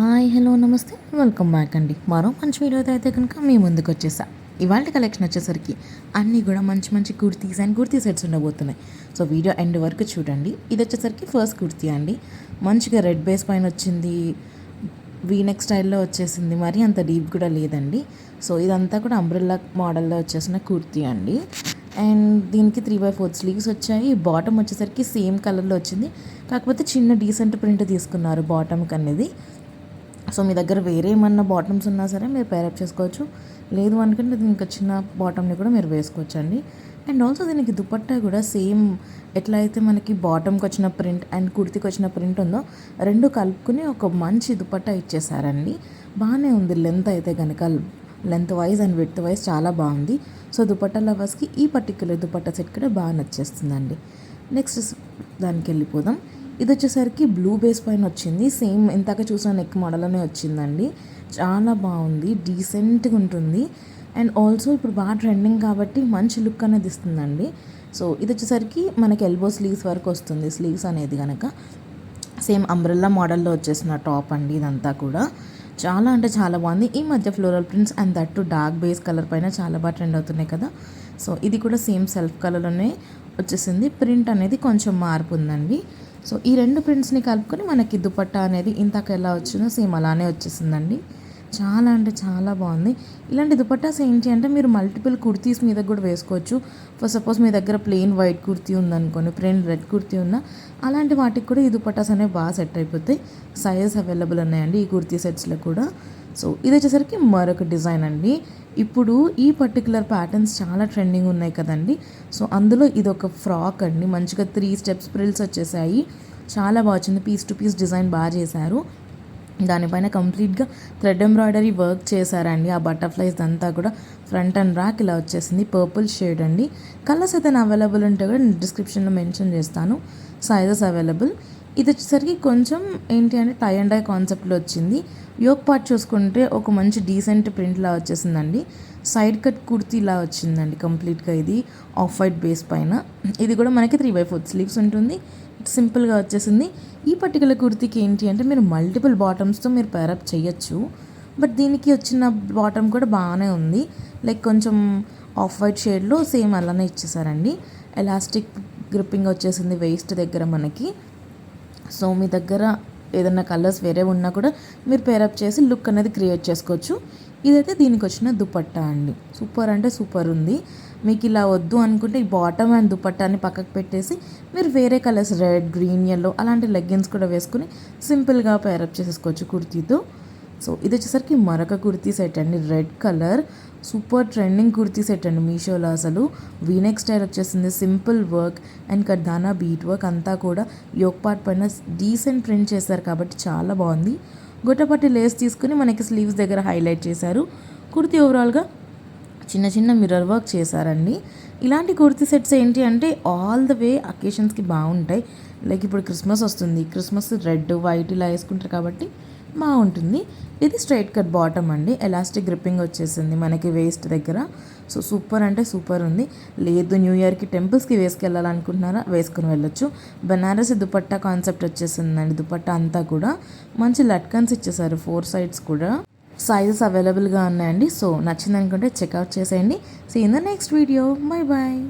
Hi hello నమస్తే welcome back అండి. మరో మంచి వీడియోతో అయితే కనుక మీ ముందుకు వచ్చేసా. ఇవాళ కలెక్షన్ వచ్చేసరికి అన్నీ కూడా మంచి మంచి కుర్తీస్ అండ్ కుర్తీ సెట్స్ ఉండబోతున్నాయి. సో వీడియో ఎండ్ వరకు చూడండి. ఇది వచ్చేసరికి ఫస్ట్ కుర్తీ అండి. మంచిగా రెడ్ బేస్ పైన వచ్చింది, వీనెక్ స్టైల్లో వచ్చేసింది, మరి అంత డీప్ కూడా లేదండి. సో ఇదంతా కూడా అంబ్రెల్లా మోడల్లో వచ్చేసిన కుర్తీ అండి. అండ్ దీనికి 3/4 స్లీవ్స్ వచ్చాయి. బాటమ్ వచ్చేసరికి సేమ్ కలర్లో వచ్చింది, కాకపోతే చిన్న డీసెంట్ ప్రింట్ తీసుకున్నారు బాటమ్కి అనేది. సో మీ దగ్గర వేరే ఏమన్నా బాటమ్స్ ఉన్నా సరే మీరు పేరప్ చేసుకోవచ్చు, లేదు అనుకుంటే దీనికి చిన్న బాటమ్ని కూడా మీరు వేసుకోవచ్చు అండి. అండ్ ఆల్సో దీనికి దుపట్టా కూడా సేమ్ ఎట్లా అయితే మనకి బాటమ్కి వచ్చిన ప్రింట్ అండ్ కుర్తికి వచ్చిన ప్రింట్ ఉందో రెండు కలుపుకుని ఒక మంచి దుపట్టా ఇచ్చేసారండి. బాగానే ఉంది. లెంత్ అయితే కనుక length wise and width wise చాలా బాగుంది. సో దుపట్టా లవర్స్కి ఈ పర్టిక్యులర్ దుపట్టా సెట్ కూడా బాగా నచ్చేస్తుందండి. నెక్స్ట్ దానికి వెళ్ళిపోదాం. ఇది వచ్చేసరికి బ్లూ బేస్ పైన వచ్చింది. సేమ్ ఇంతాక చూసిన నెక్ మోడల్లోనే వచ్చిందండి. చాలా బాగుంది, డీసెంట్గా ఉంటుంది. అండ్ ఆల్సో ఇప్పుడు బాగా ట్రెండింగ్ కాబట్టి మంచి లుక్ అనేది ఇస్తుందండి. సో ఇది వచ్చేసరికి మనకి ఎల్బో స్లీవ్స్ వరకు వస్తుంది. స్లీవ్స్ అనేది కనుక సేమ్ అంబ్రెల్లా మోడల్లో వచ్చేసిన టాప్ అండి. ఇదంతా కూడా చాలా అంటే చాలా బాగుంది. ఈ మధ్య floral prints and that dark base colour పైన చాలా బాగా ట్రెండ్ అవుతున్నాయి కదా. సో ఇది కూడా సేమ్ సెల్ఫ్ కలర్లోనే వచ్చేసింది. ప్రింట్ అనేది కొంచెం మార్పు ఉందండి. సో ఈ రెండు ప్రింట్స్ని కలుపుకొని మనకి దుపట్టా అనేది ఇంతకు ఎలా వచ్చిందో సేమ్ అలానే వచ్చేసిందండి. చాలా అంటే చాలా బాగుంది. ఇలాంటి దుపట్టాస్ ఏంటి అంటే మీరు మల్టిపుల్ కుర్తీస్ మీద కూడా వేసుకోవచ్చు. ఫర్ సపోజ్ మీ దగ్గర ప్లెయిన్ వైట్ కుర్తీ ఉందనుకోండి, ప్లెయిన్ రెడ్ కుర్తీ ఉన్నా అలాంటి వాటికి కూడా ఈ దుపట్టాస్ అనేవి బాగా సెట్ అయిపోతాయి. సైజెస్ అవైలబుల్ ఉన్నాయండి ఈ కుర్తీ సెట్స్లో కూడా. సో ఇది వచ్చేసరికి మరొక డిజైన్ అండి. ఇప్పుడు ఈ పర్టికులర్ ప్యాటర్న్స్ చాలా ట్రెండింగ్ ఉన్నాయి కదండి. సో అందులో ఇది ఒక ఫ్రాక్ అండి. మంచిగా 3 స్టెప్స్ ప్రిల్స్ వచ్చేసాయి. చాలా బాగా వచ్చింది. పీస్ టు పీస్ డిజైన్ బాగా చేశారు. దానిపైన కంప్లీట్గా థ్రెడ్ ఎంబ్రాయిడరీ వర్క్ చేశారండి. ఆ బటర్ఫ్లైస్ అంతా కూడా ఫ్రంట్ అండ్ బ్యాక్ ఇలా వచ్చేసింది. పర్పుల్ షేడ్ అండి. కలర్స్ అయితే అవైలబుల్ ఉంటే కూడా నేను డిస్క్రిప్షన్లో మెన్షన్ చేస్తాను. Sizes available. ఇది వచ్చేసరికి కొంచెం ఏంటి అంటే టై అండ్ డై కాన్సెప్ట్లో వచ్చింది. యోక్ పార్ట్ చూసుకుంటే ఒక మంచి డీసెంట్ ప్రింట్లా వచ్చేసిందండి. సైడ్ కట్ కుర్తీలా వచ్చిందండి కంప్లీట్గా. ఇది ఆఫ్ వైట్ బేస్ పైన. ఇది కూడా మనకి 3/4 స్లీవ్స్ ఉంటుంది. సింపుల్గా వచ్చేసింది. ఈ పర్టికులర్ కుర్తీకి ఏంటి అంటే మీరు మల్టిపుల్ బాటమ్స్తో మీరు పేరప్ చేయొచ్చు. బట్ దీనికి వచ్చిన బాటమ్ కూడా బాగానే ఉంది. లైక్ కొంచెం ఆఫ్ వైట్ షేడ్లో సేమ్ అలానే ఇచ్చేసారండి. ఎలాస్టిక్ గ్రిప్పింగ్ వచ్చేసింది వేస్ట్ దగ్గర మనకి. సో మీ దగ్గర ఏదైనా కలర్స్ వేరే ఉన్నా కూడా మీరు పేరప్ చేసి లుక్ అనేది క్రియేట్ చేసుకోవచ్చు. ఇదైతే దీనికి వచ్చిన దుపట్టా అండి. సూపర్ అంటే సూపర్ ఉంది. మీకు ఇలా వద్దు అనుకుంటే ఈ బాటమ్ అండ్ దుపట్టాని పక్కకు పెట్టేసి మీరు వేరే కలర్స్ రెడ్, గ్రీన్, యెల్లో అలాంటి లెగ్గిన్స్ కూడా వేసుకుని సింపుల్గా పేరప్ చేసేసుకోవచ్చు కుర్తీతో. సో ఇది వచ్చేసరికి మరొక కుర్తీ సెట్ అండి. Red colour super trending kurti set అండి మీషోలో. అసలు వీనెక్ స్టైల్ వచ్చేసింది. సింపుల్ వర్క్ అండ్ కర్దానా బీట్ వర్క్ అంతా కూడా యోక్ పార్ట్ పైన డీసెంట్ ప్రింట్ చేశారు కాబట్టి చాలా బాగుంది. గొట్టపట్టి లేస్ తీసుకుని మనకి స్లీవ్స్ దగ్గర హైలైట్ చేశారు. కుర్తీ ఓవరాల్గా చిన్న చిన్న మిర్రర్ వర్క్ చేశారండి. ఇలాంటి కుర్తీ సెట్స్ ఏంటి అంటే ఆల్ ద వే అకేషన్స్కి బాగుంటాయి. లైక్ ఇప్పుడు క్రిస్మస్ వస్తుంది, క్రిస్మస్ రెడ్ వైట్ ఇలా వేసుకుంటారు కాబట్టి బాగుంటుంది. ఇది స్ట్రైట్ కట్ బాటమ్ అండి. ఎలాస్టిక్ గ్రిప్పింగ్ వచ్చేసింది మనకి వేస్ట్ దగ్గర. సో సూపర్ అంటే సూపర్ ఉంది. లేదు న్యూ ఇయర్కి టెంపుల్స్కి వేసుకెళ్ళాలనుకుంటున్నారా వేసుకుని వెళ్ళొచ్చు. బనారసి దుపట్టా కాన్సెప్ట్ వచ్చేసిందండి. దుపట్టా అంతా కూడా మంచి లట్కన్స్ ఇచ్చేసారు 4 సైడ్స్ కూడా. సైజెస్ అవైలబుల్గా ఉన్నాయండి. సో నచ్చింది అనుకుంటే చెక్అవుట్ చేసేయండి. See in the next video. Bye bye.